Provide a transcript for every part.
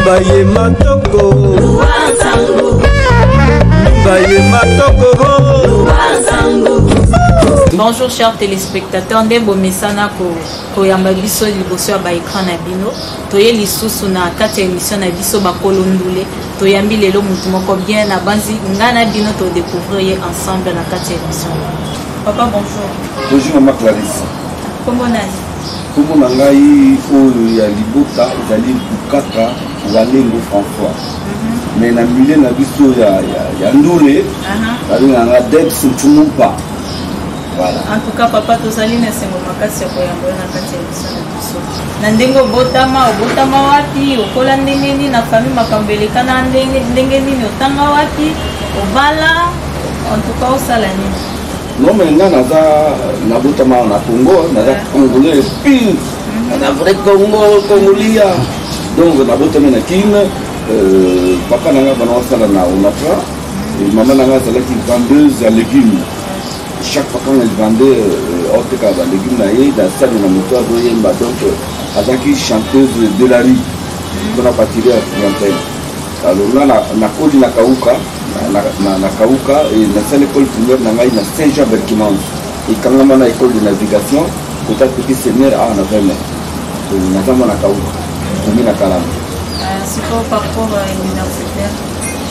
Baye matoko Baye matoko. Bonjour chers téléspectateurs, ndembo mesana ko yamba biso liboso ya ba écran na bino. Toye lisusu na kati ya émission na biso bakolo ndule. Toyambi lelo mutu moko bien na banzi ngana bino to découvrir ensemble na kati ya émission. Papa bonjour. Bonjour maman Clarisse. Comment nani? Comment nangai oyo ya libota ezali bukaka walengo François. Mais na milieu na biso ya ndule. Bali nga Dex Tumumpa. Voilà. En tout cas papa tozali na sengo makasi ya koyamba na kati ya émission na biso. Na ndengo botama wapi okola ndenge nini na famille makambeleka na ndenge nini otanga wapi obala en tout cas osala nini? Non mais nga naza na botama na Congo, naza congolais pur. Na vrai Congolia. Donc na botama na Kin, papa nanga bana osala na Onatra, et maman nanga zalaki vendeuse à légumes. Chaque fois qu'on vendait autre cas de légumes dans la salle de la moto, donc Azaki chanteuse de la rue qu'on a partiré à clientèle. Alors là, on a connu la Kauka, na Kauka et la seule école primaire na Saint-Jean-Berquimans. Et quand on a l'école de navigation, peut-être petit séminaire à Navarre. On a jamais la Kauka, on a la Kalama. C'est quoi parcours universitaire?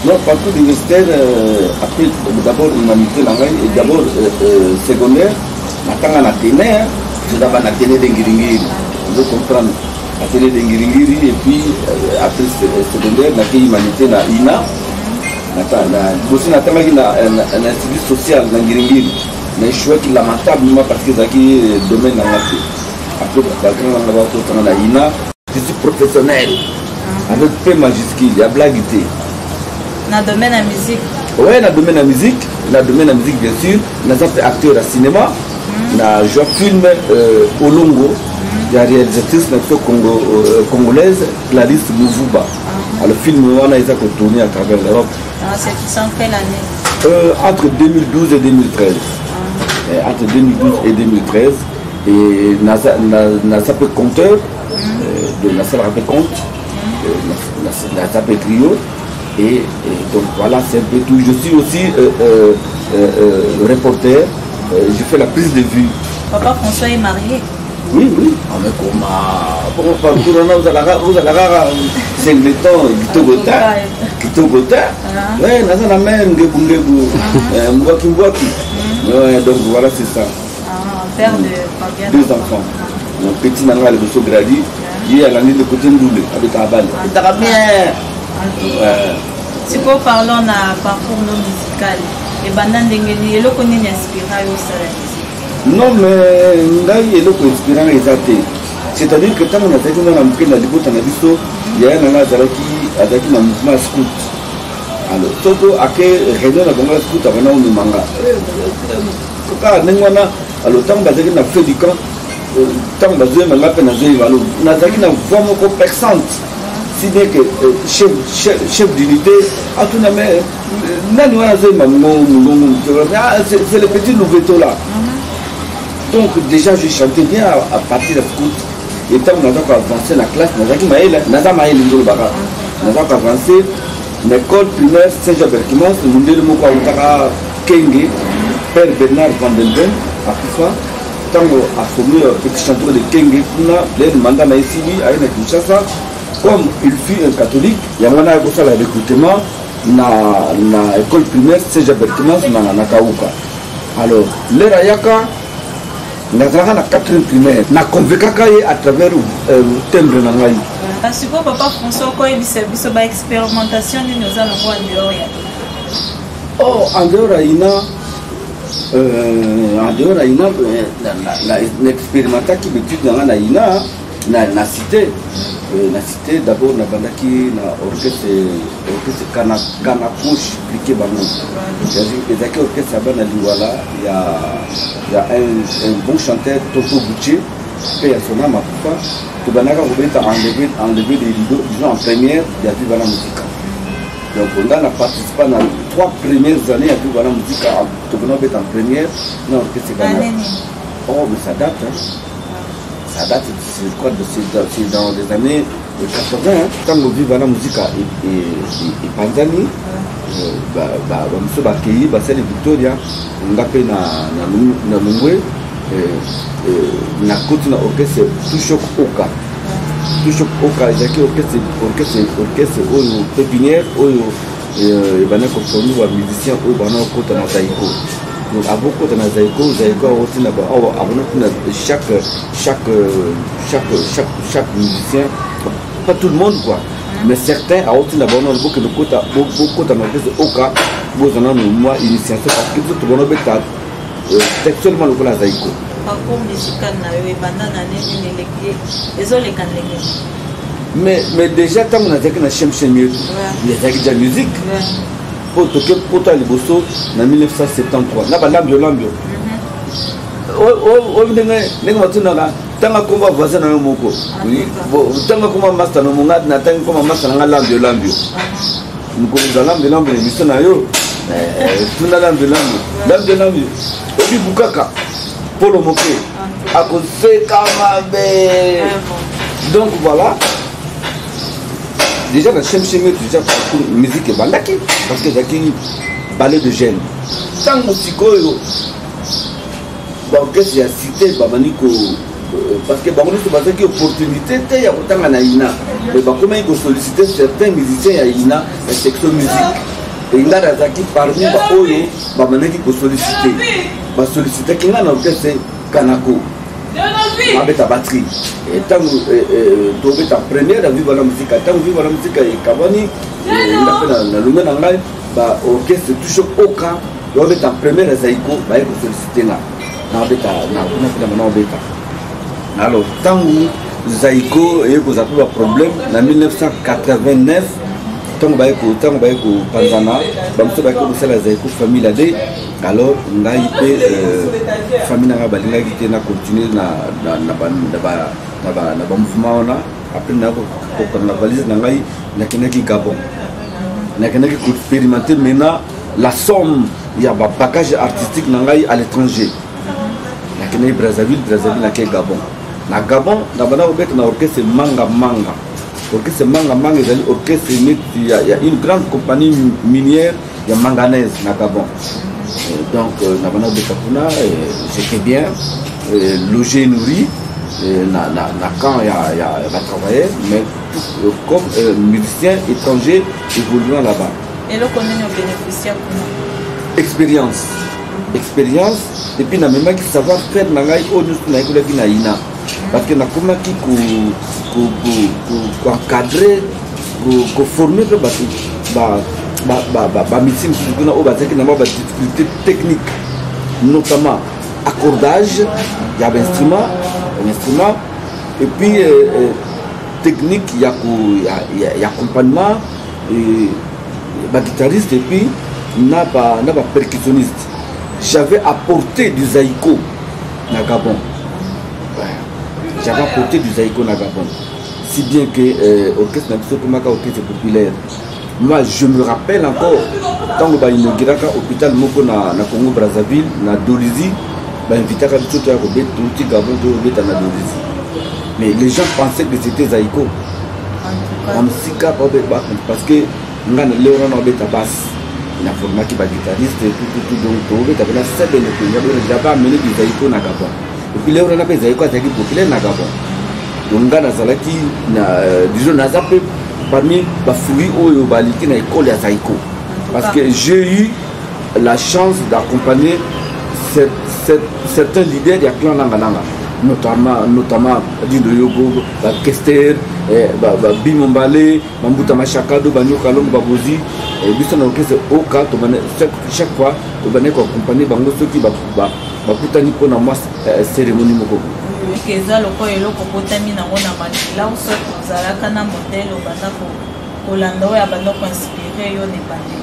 Non, parcours universitaire, après d'abord humanité et d'abord secondaire, maintenant à Téné, c'est d'abord à Téné d'Engiringiri. Vous comprenez, à Téné d'Engiringiri et puis après secondaire, à humanité na INA. Aussi, on a un institut social d'Engiringiri. Mais je suis lamentable parce que c'est un domaine dans la vie. Après, on a INA, je suis professionnel, avec P majuscule, il y a blaguité. Dans le domaine de la musique? Oui, dans le domaine de la musique, bien sûr. Nous avons fait acteur au cinéma. Nous avons joué film au Longo. Il y a une réalisatrice congolaise, Clarisse Mouvuba. Le film, on a été tourné à travers l'Europe. C'est en quelle année? Entre 2012 et 2013. Entre 2012 et 2013. Et nous avons fait compteur, nous avons fait compte, nous avons fait trio. Et donc voilà, c'est un peu tout. Je suis aussi reporter, je fais la prise de vue. Papa François est marié? Oui, oui. Mais comment vous allez Singleton, Kitogota. Oui, nous avons même Mbwaki. Donc voilà, c'est ça. Père de combien? 2 enfants. Mon petit Nanga, le Bosso Gradi, il est à l'année de côté de Ndoulé, avec Abal. Si vous parlons d'un parcours non musical, et banane d'engagement, et l'eau qu'on est inspiré au salaire. Non, mais il est inspiré les athées. C'est-à-dire que quand on a fait la libote en abisso, il y a un mouvement scout. Alors, surtout à quel réunion la scout avant on manga. Alors, tant que on a fait du camp, tant que on a fait du camp, on a fait une voix beaucoup perçante. Si bien que chef d'unité, c'est le petit Louveteau là. Donc déjà je chantais bien à partir de scout. Et tant qu'on a avancé dans la classe, nous avons avancé l'école primaire Saint-Jean-Berquimans, nous avons avancé Kenge, Père Bernard Vandelben, à Koufa. Tant qu'on a formé un petit chanteur de Kenge, nous avons demandé à Ici, à une Kinshasa. Comme il fut un catholique, il y a un recrutement dans l'école primaire Saint-Jean-Berquimans na Kauka. Alors, les Rayaka, nous avons la 4e primaire, nous avons convaincu à travers le thème de Nangaï. Si vous, papa François, quand il y a une expérimentation, nous allons voir en dehors. Oh, en dehors, il y a une expérimentation qui est dans la cité. La cité d'abord na bandaki na orchestre Kanakush cliqué bango. Les acteurs orchestre bana liwala il y a un bon chanteur Toto Boucher et à son âme Akufa to banaka robeta enlever les rideaux disons en première il y a vu bana musique. Donc on a participé dans 3 premières années à vu bana musique to banaka en première dans orchestre Ghana. Oh mais ça date hein. Ça date, c'est dans les années 80 tant que vivre la musique et Panzani ba pays ba celle Victoria ngape na Mungwe na côté na orchestre Touchok Oka ezaki orchestre oyo pépinière oyo bana ko former ba musicien oyo bana ko ta na Zaiko. Donc à beaucoup de Zaiko aussi là-bas chaque musicien, pas tout le monde quoi, mais certains à aussi là-bas on a beaucoup de Oka, vous en avez moi initiation parce que tout le monde est textuellement le la Zaiko. Parcours musical na yo bandana nini lekye ezole kan lekye. Mais déjà quand on a dit que na chemchemier, il y a de la musique. Pour toi les bossos en 1973 là lambio tanga komba voisin na moko tanga komba master na monga na tanga komba master na lambio nko lambio mission na yo tuna lambio obi bukaka polo moke akose kama be donc voilà. Déjà la chaîne déjà pour musique et bandaki parce que j'ai ballet de gêne. Tant que psycho qu'est-ce qu'il y a cité bamaniko parce que bamaniko c'est parce qu'il y a opportunité il y a autant en Aïna mais comment il faut solliciter certains musiciens à Aïna la section musique et il y a des parmi baoyo bamaniki pour solliciter qui n'a orchestre Kanako avec ta batterie et tant que ta première à vivre la musique tant que vivre la musique et Kabani il a fait la lumière en live bah orchestre toujours aucun avec ta première à Zaiko bah il faut solliciter là avec ta alors tant que Zaiko et vous avez un problème en 1989 tant que Panzana bah monsieur bah que c'est la Zaiko famille là dé alors on a été famille n'a pas balinga qui n'a continué na mouvement là après na la valise n'a ngai na kinaki Gabon na kinaki expérimenter maintenant la somme il y a un package artistique n'a ngai à l'étranger na kinaki Brazzaville na Gabon na Gabon na bana obet na orchestre manga orchestre manga orchestre il y a une grande compagnie minière il y a manganèse na Gabon. Donc, j'étais bien logé, nourri, quand il a travaillé, mais comme musicien étranger évoluant là-bas. Et là, comment on bénéficie expérience, et puis, même qui savoir faire parce que comment qui encadrer, former médecine difficulté technique, notamment accordage, il y a un instrument, et puis technique, il y a accompagnement, guitariste, et puis il n'y a pas percussionniste. J'avais apporté du Zaiko na Gabon. J'avais apporté du Zaiko na Gabon. Si bien que l'orchestre populaire. Moi, je me rappelle encore, quand on a inauguré l'hôpital Moko na Congo Brazzaville, na Dolizi, on a invité à Gabon mais les gens pensaient que c'était Zaiko. Parce que on a basse, il a formé qui guitariste, tout, donc il a amené du Zaiko na Gabon. Et puis on a fait Zaiko populaire na Gabon. Donc on a Zalaki, disons, parmi les fruits où il y a l'école à Zaiko. Parce que j'ai eu la chance d'accompagner certains leaders de la clan Langalanga, notamment Dido Yogo, Kester, Bimombale, Mambuta Machakado, Banyo Kalong Babozi, et puis on a Oka, chaque fois, on a accompagné ceux qui ont une cérémonie. Keza loko eloko potami nango na makila so kozalaka na modèle obanda kolanda oyo abanda koinspire yo ne bandeli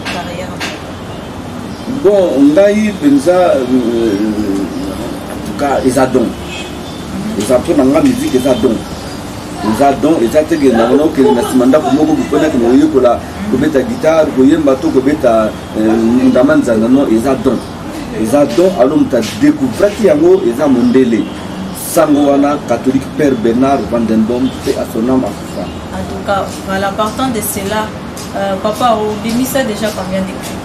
carrière. Bon, ngai penza en tout cas ezadon ezapona nga musique ezadon ezateke na ngono ke na simanda ko moko kupona ke moyo kola kobeta guitare koyemba to kobeta ndamanza no ezadon alors tu as découvert qu'il y a un mondele Sangouana, catholique Père Bernard Vandendom, paix à son âme à Koufa. En tout cas, voilà, partant de cela, papa, au Bimisa déjà combien de clips?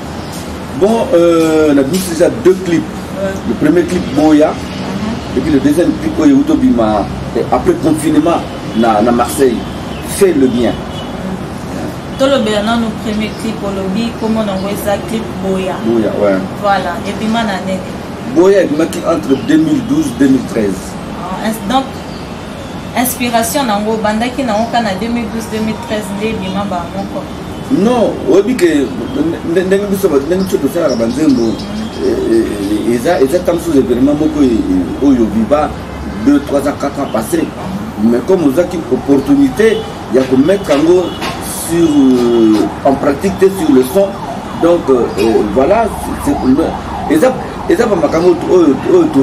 Bon, on a mis déjà 2 clips. Le premier clip, Boya, et puis le deuxième clip, Oyehuto Bima, après confinement, à Marseille, fait le bien. Tout le Bernard, nos premiers clips au lobby, comment on voit ça, clip Boya. Boya, ouais. Voilà, et puis maintenant, Boya est marqué entre 2012 et 2013. Donc, inspiration, on a bandaki na oka na 2012-2013, les bima ba moko. Non, oui, que n'engue biso ça la banzembo. Ils attendent sous événement moko oyo viva 2, 3 ans, 4 ans passés. Mais comme vous avez une opportunité, il y a que mettre sur en pratique sur le son. Donc voilà, ils ont ma camote oyo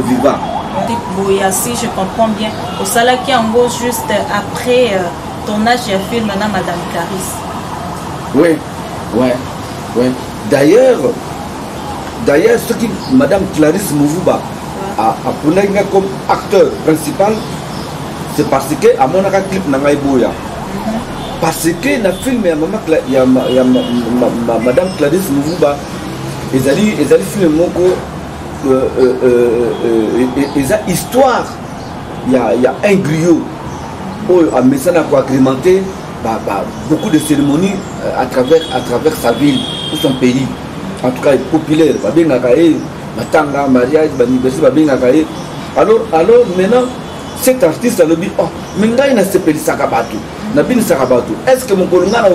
viva. Si je comprends bien, au Salaki en gros juste après tournage du film maintenant Madame Clarisse. Oui. D'ailleurs, ce qui Madame Clarisse Mouvuba a pris comme acteur principal, c'est parce que à mon avis clip n'a pas Boya. Parce que dans le film il y a Madame Clarisse Mouvuba, ils allaient filmer Moko. Il y a histoire, il y a un griot à Messana pour agrémenter beaucoup de cérémonies à travers sa ville ou son pays. En tout cas, il est populaire. Matanga, mariage, anniversaire, alors maintenant, cet artiste a dit, oh, mais il n'a pas de Sakabatu. Est-ce que mon colonel a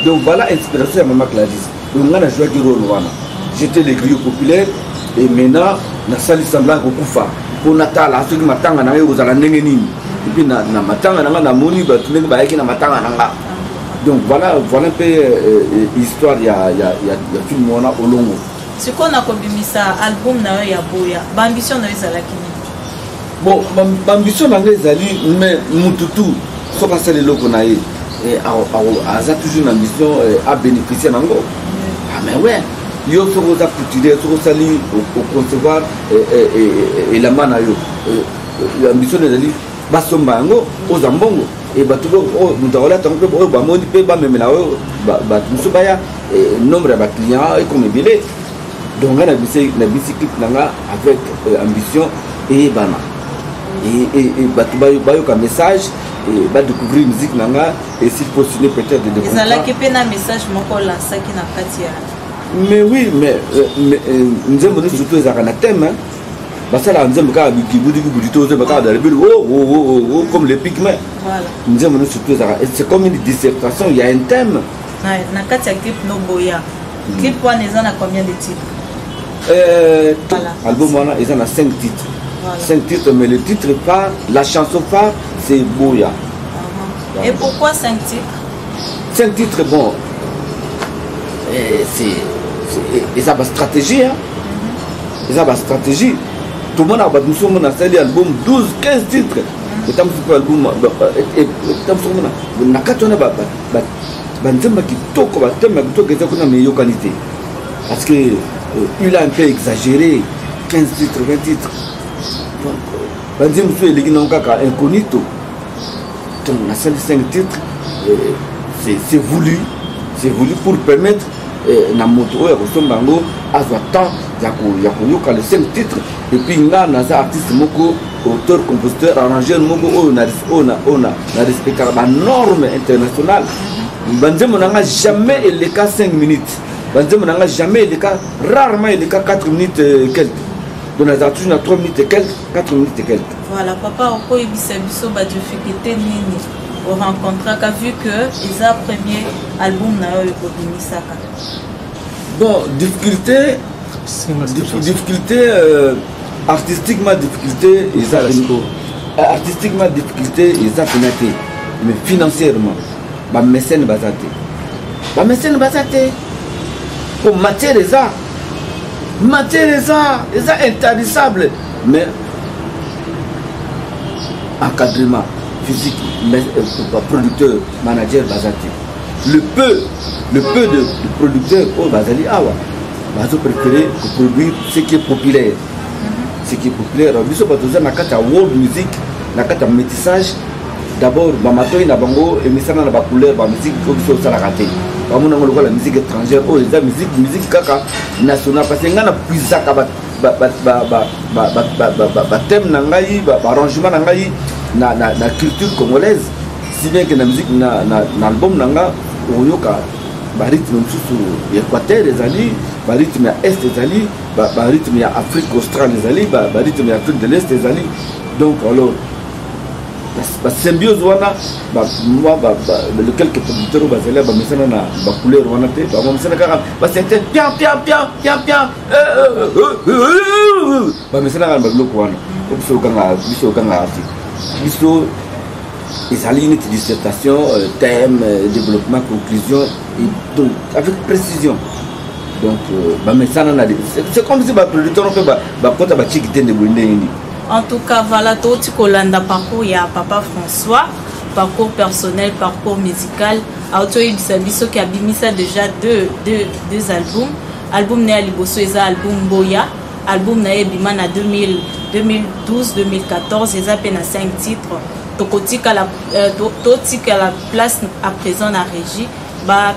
donc voilà l'inspiration de Maman Clarisse. Donc on a joué du rôle. J'étais le griot populaire et maintenant, on a sali semblant au Koufa. Pour Natal, à ceux qui m'attendent, on a eu aux Alanengenines. Et puis, on a m'attend, on a moni, donc voilà un peu l'histoire, il y a film au longo. Ce qu'on a comme ça, album na ya Boya, ambition na ça la kini. Bon, ambition na ezali mais mututu so ka sale loko na ye et a toujours une ambition à bénéficier nango. Ah mais ouais, yo so ko za cultiver, so ko sali au concevoir et la mana yo. L'ambition ezali basomba yango ozambongo et batuko mutaola tango bo ba moni pe ba memela yo ba musubaya nombre de clients et comme billet. Donc on a bicyclette avec ambition et bana et batu comme message et va découvrir musique nanga et s'il postule peut-être de ils allaient que pena message moko la ça qui n'a pas tia. Mais oui, mais nous avons surtout les thème parce que là nous avons ka bikibudi budito ze baka da oh comme les pigments. Voilà. Nous avons surtout c'est comme une dissertation, il y a un thème. Na katia clip no boya. Clip one ils en a combien de titres? Voilà. Album ils en a 5 titres. Voilà. 5 titres, mais le titre phare, la chanson phare, c'est Boya. Et pourquoi 5 titres? 5 titres, bon, c'est une stratégie. Hein? C'est une stratégie. Tout le monde a fait l'album 12, 15 titres. Et tant que l'album, parce qu'il a un peu exagéré, 15 titres, 20 titres. Incognito. Donc, on a 5 titres, c'est voulu pour permettre na moto ya kosombango azwa temps ya koyoka les 5 titres et puis nga naza artiste moko auteur compositeur arrangeur moko on a respecté la norme internationale. Banzemo nanga jamais le cas 5 minutes, banzemo nanga jamais le cas, rarement le cas 4 minutes quelques. Donc les artistes na 3 minutes et quelques, 4 minutes et quelques. Voilà, papa oko ibisa biso ba difficulté nini au rencontre qu'a vu que ils a premier album na yo kobimisaka. Bon, difficulté artistiquement difficulté ils a artistiquement difficulté ils a pénétré mais financièrement ba mécène bazate pour matière les arts intarissable mais encadrement physique producteur manager bazate le peu de producteurs au bazali awa bazo préféré produire ce qui est populaire. Ce qui est populaire, biso batoza na kata world music, na kata métissage. D'abord, bamatoyi na bango emisana na ba couleur ba musique ko biso sala raté. Ba mona ngolo la musique étrangère, oh les musique kaka national parce que ngana puisaka ba thème na ngai ba arrangement na ngai na culture congolaise. Si bien que la musique na album na nga oyoka ba rythme msusu ya Équateur ezali, ba rythme ya Est ezali, ba rythme ya Afrique australe ezali, ba rythme ya Afrique de l'Est ezali. Donc alors la symbiose wana moi lequel que producteur bazela ba mesana na ba couleur wana te ba mesana kaka ba c'était bien ba mesana ba loko wana biso kanga ati biso ezali une dissertation thème développement conclusion et donc avec précision. Donc ba mesana na c'est comme si ba producteur on peut ba kota ba chiki tende bulindeni. En tout cas, voilà tout Kolanda parcours, il y a Papa François, parcours personnel, parcours musical. Auto Ibisabiso qui a bimisa déjà deux albums. Album Nea Liboso et album Boya. Album Nea Biman à 2012-2014, ils ont peine à 5 titres. Tokotika la place à présent à régie. Bah,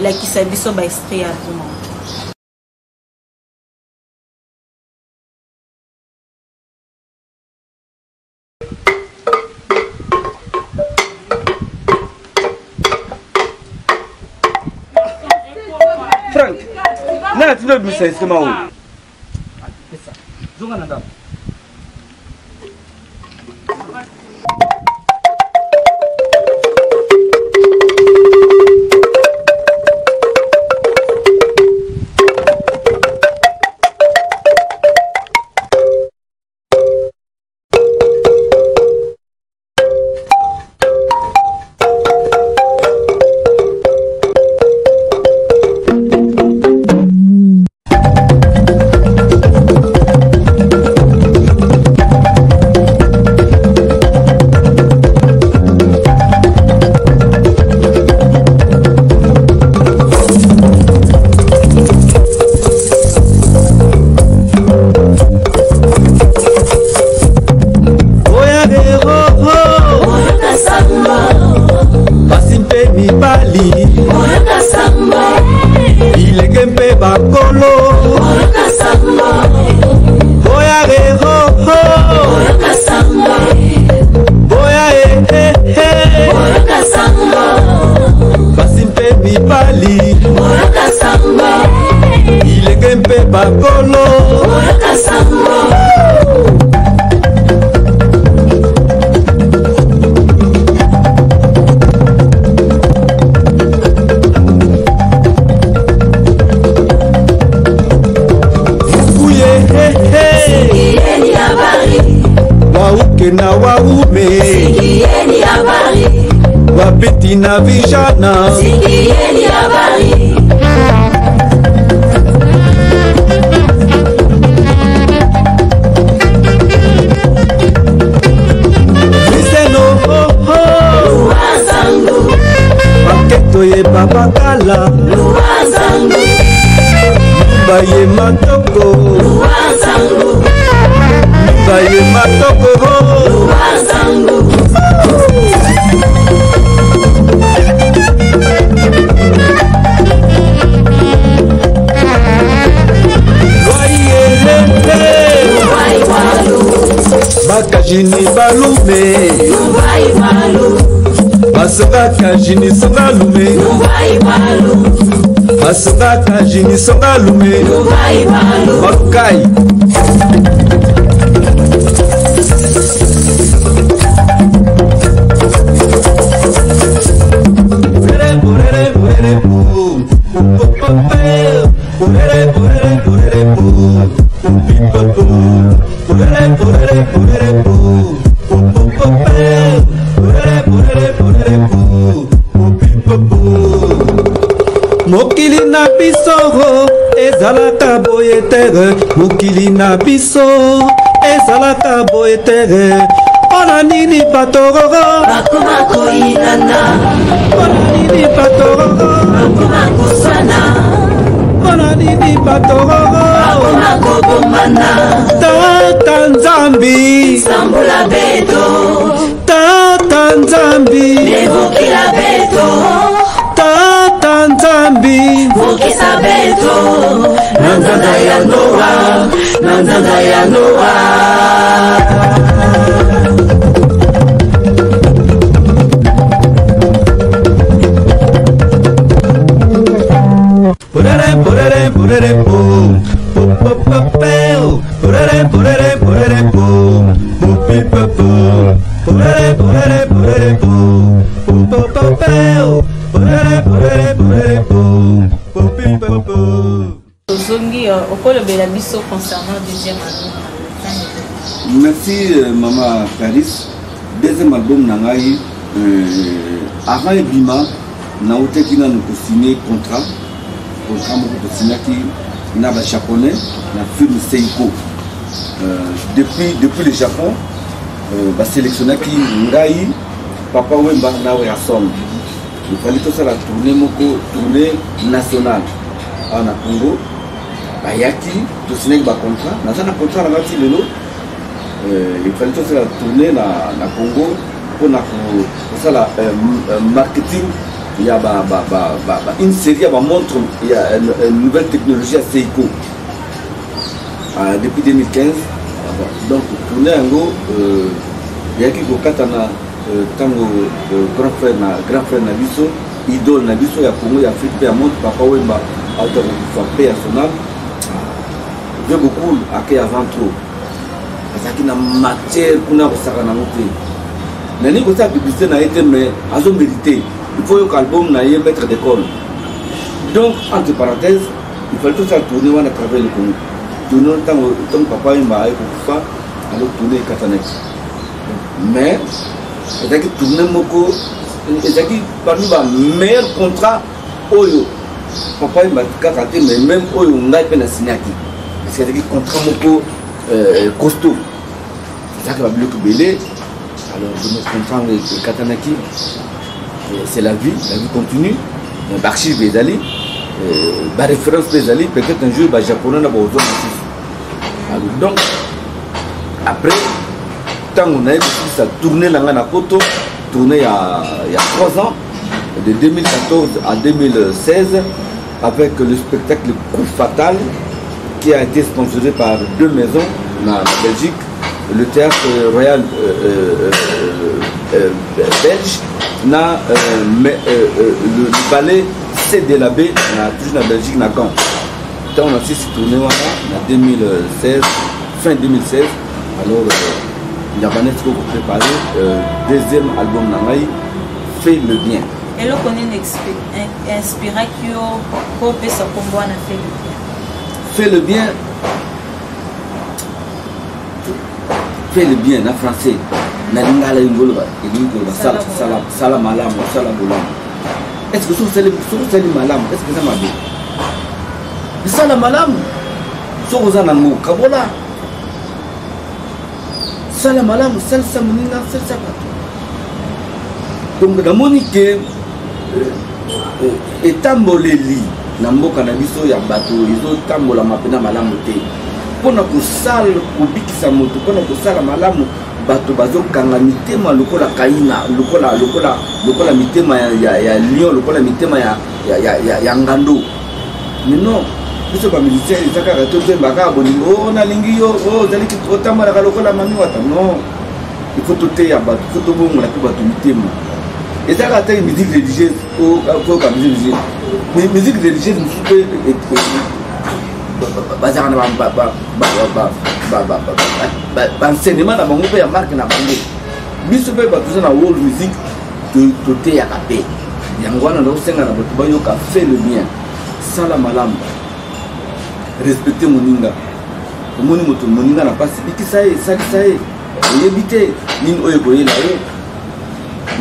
la Kisabiso ba extrait album. Frank, na tu veux me faire ce moment. Zonga nanda. Na vijana sikieni habari Miseno Luazangu Paketo ye babakala Luazangu Baye matoko Luazangu Baye matoko Luazangu Bakajini balume Basakajini songalume Basakajini songalume Bakai Mokili na biso ezalaka boye tere Mokili na biso ezalaka boye tere Ona nini patorogo Bakuma koinana Ona nini patorogo Bakuma kusana mpona nini batororo tata nzambi Sambula beto tata nzambi Nevukila beto tata nzambi Vukisa beto Nanzanga ya Noa Nanzanga ya Noa Tozongi okolobela biso concernant deuxième album. Merci Maman Caris. Deuxième album nangai avant Ebima na oteki na nous signé contrat moko signé qui na ba japonais na film Seiko. Depuis le Japon ba sélectionné qui ngai Papa Wemba na wa son. Il fallait que ça la tournée nationale en Congo. Bayaki to signé ba contrat na ça na contrat na ngati lelo. Il fallait que ça la tournée na Congo pour ça la marketing. Il y a une série, montre, il y a une nouvelle technologie à Seiko. Depuis 2015. Donc, tourner en gros, il y a qui Katana, Tango, grand frère Nabiso, idole Nabiso, il y a Congo, il y a Afrique, il y a montre, Papa Wemba, auteur de paix nationale. Je veux beaucoup à qui avant trop. Parce qu'il y a une matière pour nous faire un autre. Mais nous, ça, publicité n'a été, mais à son mérité. Il faut que l'album n'aille maître d'école. Donc, entre parenthèses, il fallait tout ça tourner à travers le Congo. Tourner tant que papa il m'a fait, alors tourner Katanex. Mais, c'est que tourner Moko, c'est que parmi les meilleurs contrats, Oyo, papa il m'a raté, mais même Oyo, on a peine à signer. C'est que contrat Moko costaud. C'est ça qui va bloquer Belé. Alors, de notre contrat avec Katanaki. C'est la vie continue. L'archive des alliés, la référence des alliés, peut-être un jour, les Japonais n'ont pas besoin de. Donc, après, tant qu'on a eu ça tourné dans la photo, tourné il y a 3 ans, de 2014 à 2016, avec le spectacle Coup Fatal, qui a été sponsorisé par 2 maisons en Belgique, le théâtre royal belge, le ballet CDLAB, toujours en Belgique, na Gand. Donc on a aussi tourné en 2016, fin 2016. Alors, il y a Vanessa qui a préparé deuxième album Nangaï, Fais le bien. Et là, on est inspiré pour faire ce combat, on a fait le bien. Fais le bien. Fais le bien en français. Nalingala ingolba, sala malam, sala bolam. Est-ce que c'est malam? Est-ce que ça m'a dit? Sala malam, soza nango kabola. Sala malam, sal samunina, sal sapato. Donc la monique est tamboleli. Namboka na biso ya bato, izo tambola mapena malamu te. Pona ko sal ko bikisa moto, pona ko sala malamu. Bato bazo kanga mitema lokola kaina lokola mitema ya lion lokola mitema ya ngando. Mais non, biso ba militaire ezaka ka tozo mbaka bolingo na lingi yo zali ki otamba la lokola mami wata. Non, il faut tout ya bato, faut tout bongo la ko bato mitema. Ezaka ta musique religieuse ko ka musique religieuse. Musique religieuse musupe bazana enseignement na bango pe ya marque na bango biso pe batuza na world music to te ya kape yango wana ndo senga na bato bayoka fait le bien sala malamu respecter moninga omoni moto moninga na pasi bikisa ye salisa ye oyebi te nini oyo koyela yo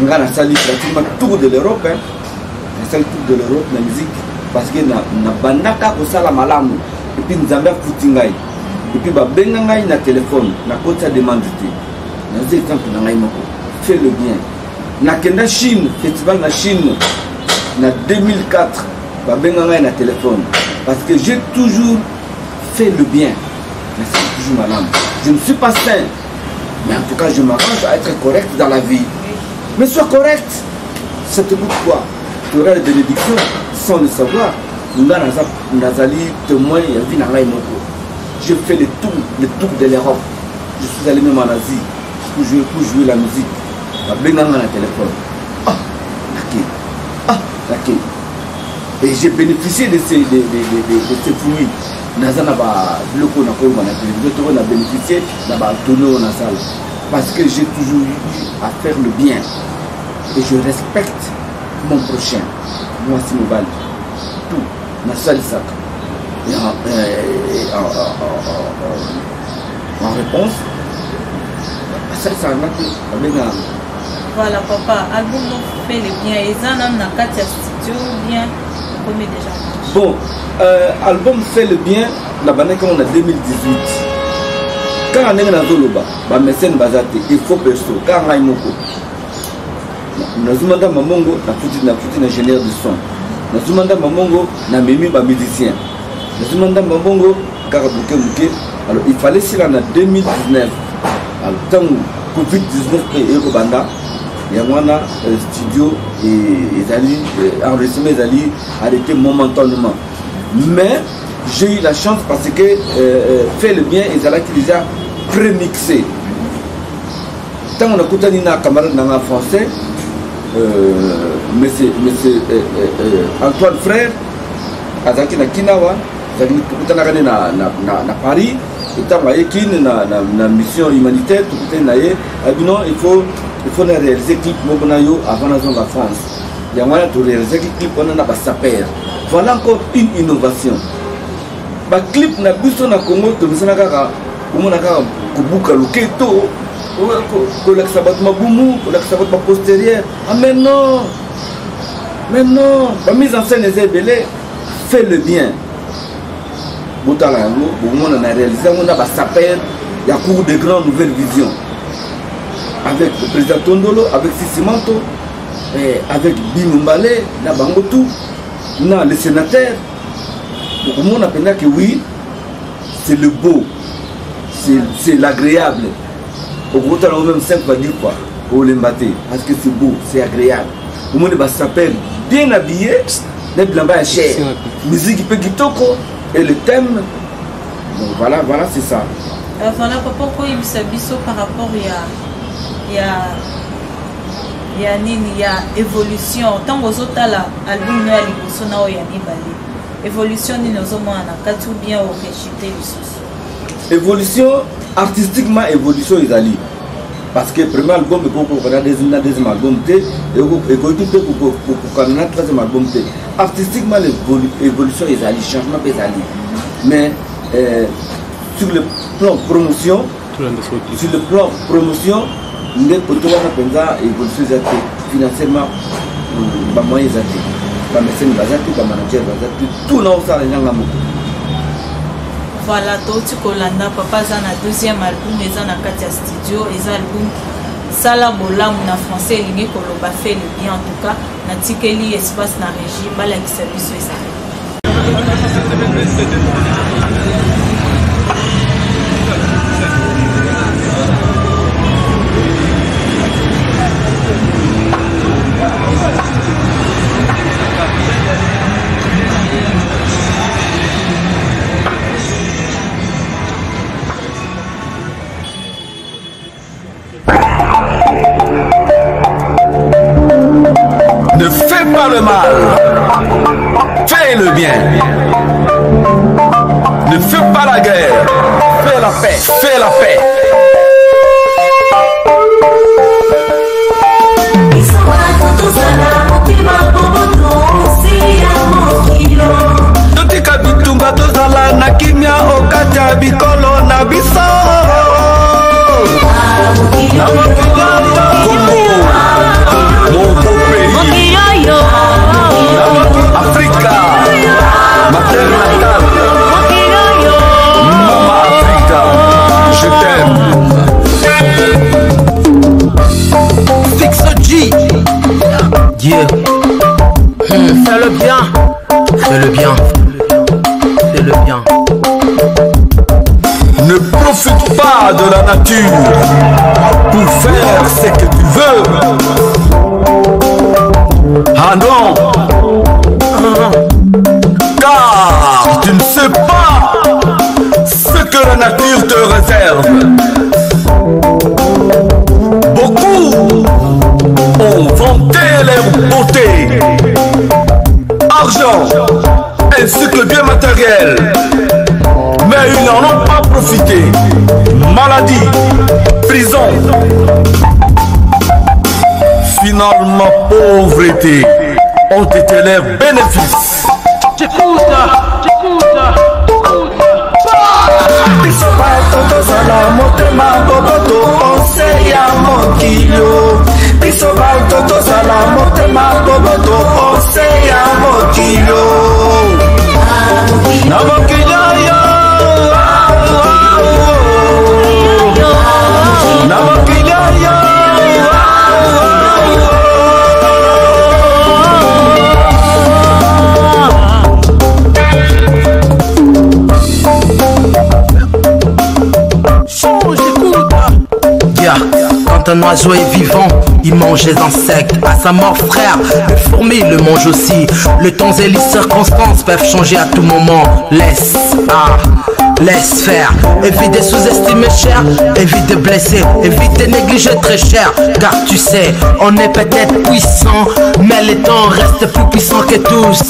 nga na sali pratiquement tour de l'Europe na sali tour de l'Europe na musique parce que na bandaka kosala malamu et puis nzambe afuti ngai et puis babenga ngai na téléphone na kota demande te na zé exemple na ngai moko fais le bien na kenda Chine festival na Chine na 2004 babenga ngai na téléphone Parce que j'ai toujours fait le bien. Mais c'est toujours madame. Je ne suis pas sain. Mais en tout cas, je m'arrange à être correct dans la vie. Mais sois correct. Ça te coûte quoi? Tu auras les bénédictions sans le savoir. Je fais le tour de l'Europe. Je suis allé même en Asie pour jouer la musique. Je suis allé téléphone. Et j'ai bénéficié de ces fruits. J'ai bénéficié parce que j'ai toujours eu à faire le bien. Et je respecte mon prochain. Moi, c'est mon bal. Tout. Et en réponse, voilà papa, album fait le bien. Et ça, on a 4 studio bien. Combien déjà? Bon, album fait le bien. La banane qu'on a 2018. Quand on est dans Zoloba, mécène basate, il faut perso. Quand on a une Nazumanda Mamongo, na foutu ingénieur du son. Nazumanda Mamongo, na mimi ba musicien. Nazumanda Mamongo, Karabuke Muke. Alors il fallait s'il en a 2019. Alors tant Covid-19 et Ekobanda, il y a un studio et ils allaient enregistrer, ils allaient arrêter momentanément. Mais j'ai eu la chance parce que fait le bien, ils allaient déjà prémixé. Tant on a écouté un camarade dans le français. Monsieur Antoine Frère azaki na Kinawa azaki kutana na Paris na mission humanitaire il faut réaliser clip avant la France. Il y a moyen de réaliser clip on a saper. Voilà encore une innovation. Ba clip na biso na Congo to bisana kaka komona kaka kubuka loketo pour l'exabattement boumou, pour l'exabattement postérieur. Ah mais non, la mise en scène est belée, fait le bien. Boutalango, on a réalisé, on a sapé, il y a cours de grandes nouvelles visions. Avec le président Tondolo, avec Sissimanto, avec Bimumbale, la Bangotou, le sénateur. Au monde a que oui, c'est le beau, c'est l'agréable. Au gros talent même 5 va dire quoi pour les mater parce que c'est beau, c'est agréable. Au monde va s'appeler bien habillé, les blancs à cher, musique peut kitoko et le thème. Donc voilà c'est ça. Voilà papa quoi il s'abisso par rapport il y a évolution tant aux autres là album no aliboso na oya ni bali évolution ni nos hommes na katu bien au réchité le souci. Évolution artistiquement évolution ils allaient parce que premier album pour qu'on a deuxième album et pour qu'on a troisième album artistiquement l'évolution ils allaient changement ils allaient mais sur le plan promotion les poteaux on a évolution financièrement ba moyens allaient ba mécène bazati ba manager bazati tout non ça les gens. Voilà, Toti Kolanda, papa, ça na deuxième album, ils ont un studio, ils ont album Sala Bola, mon français, il y a Koloba fait le bien en tout cas, na tikeli espace na régie, bala qui s'habille sur ça. Ne fais pas le mal, fais le bien. Ne fais pas la guerre, fais la paix, fais la paix. Totika bitumba tozala na kimia okata bikolo na biso. Mon beau pays, Africa, ma terre natale, Mama Africa, je t'aime. Fixe G, yeah. Fais le bien, fais le bien. nature pour faire ce que tu veux. Ah non, car tu ne sais pas ce que la nature te réserve. Beaucoup ont vanté leur beauté, argent ainsi que bien matériel, mais ils n'en ont pas profité. Maladie, prison, finalement pauvreté ont été leurs bénéfices. J'écoute. Tozala motema boboto conseil ya mokilo biso bato tozala motema boboto conseil ya mokilo na mokilo yo na mokilo yo Quand un oiseau est vivant, il mange les insectes. À sa mort, frère, les fourmis le mangent aussi. Le temps et les circonstances peuvent changer à tout moment. Laisse faire. Évite de sous-estimer cher, évite de blesser, évite de négliger très cher. Car tu sais, on est peut-être puissant, mais les temps restent plus puissants que tous.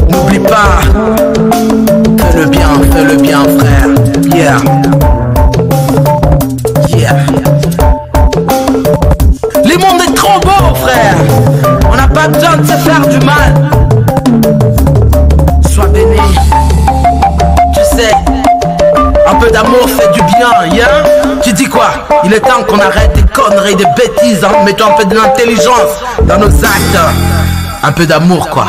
N'oublie pas, fais le bien, frère. Le monde est trop beau, frère. On n'a pas besoin de se faire du mal. Sois béni. Tu sais, un peu d'amour fait du bien, Tu dis quoi? Il est temps qu'on arrête des conneries, des bêtises, en mettant un peu de l'intelligence dans nos actes. Un peu d'amour, quoi.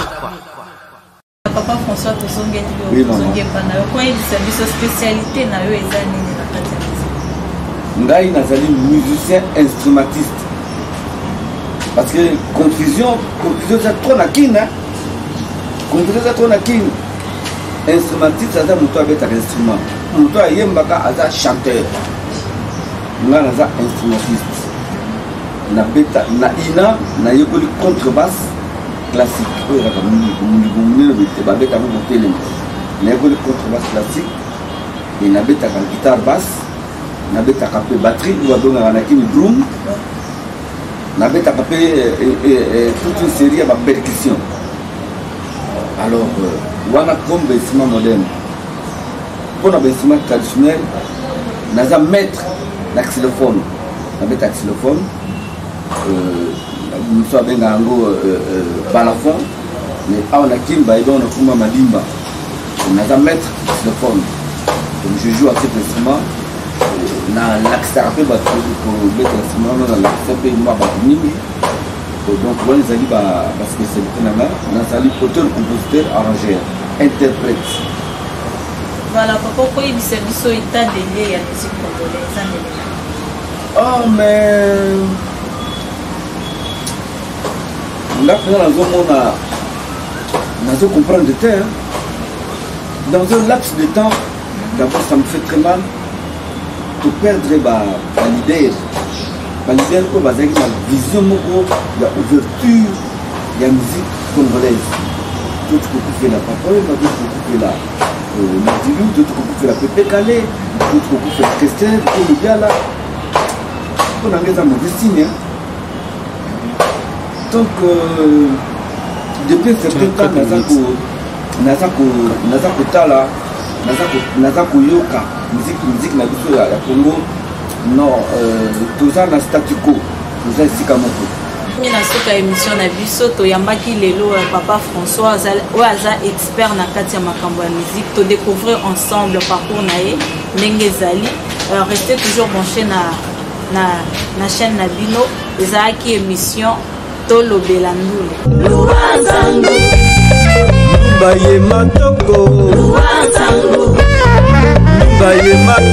Papa François tozongeli Oui, maman. pana yo kwa elisa biso spécialité na yo eza nini na kati ya muziki? Ngai nazali musicien instrumentiste. Parce que confusion c'est trop na kin, hein. Confusion c'est trop na kin. Instrumentiste aza muto abeta instrument. Muto ayembaka aza chanteur. Nga naza instrumentiste. Na beta na ina na yekoli contrebasse classique. Oyo la kamuni babeta mo telema. Na yekoli contrebasse classique et na beta ka guitare basse. Na beta ka pe batterie ou adonga na kini drum. Na beta ka pe toute une série de percussions. Alors wana comme instrument moderne. Pour un instrument traditionnel, naza maître na xylophone. Na beta xylophone. Nous sommes bien en balafon, mais on a qui va aider à malimba. On a maître xylophone. Donc je joue à cet instrument. Na l'accéléré pour mettre l'instrument dans l'accéléré moi donc on les a dit parce que c'est le on a sali auteur, compositeur, arrangeur, interprète. Voilà, pourquoi il s'est mis sur l'état de lié à la musique congolaise? Oh mais là on a comprendre de terre. Dans un laps de temps, d'abord ça me fait très mal de perdre l'idée. L'idée que la vision de l'ouverture de la musique congolaise. Tout ce que fait la parole, tout ce que fait la Dilou, tout ce que fait la Pépé Calais, tout ce que fait la Christelle, tout le gars là. On a des mauvais signes. Donc, depuis un certain temps, Nazako Yoka, musique na biso ya Congo, non, tout ça na statu quo, tout ça ici comme ça. Nous avons une émission na biso to yambaki lelo Papa François aza expert na kati ya makambo ya musique, to découvrir ensemble parcours na ye ndenge ezali. Restez toujours branchés na chaîne na bino, ezalaki émission Tolobela Ndule. Lubaye matoko, Lubaye matoko.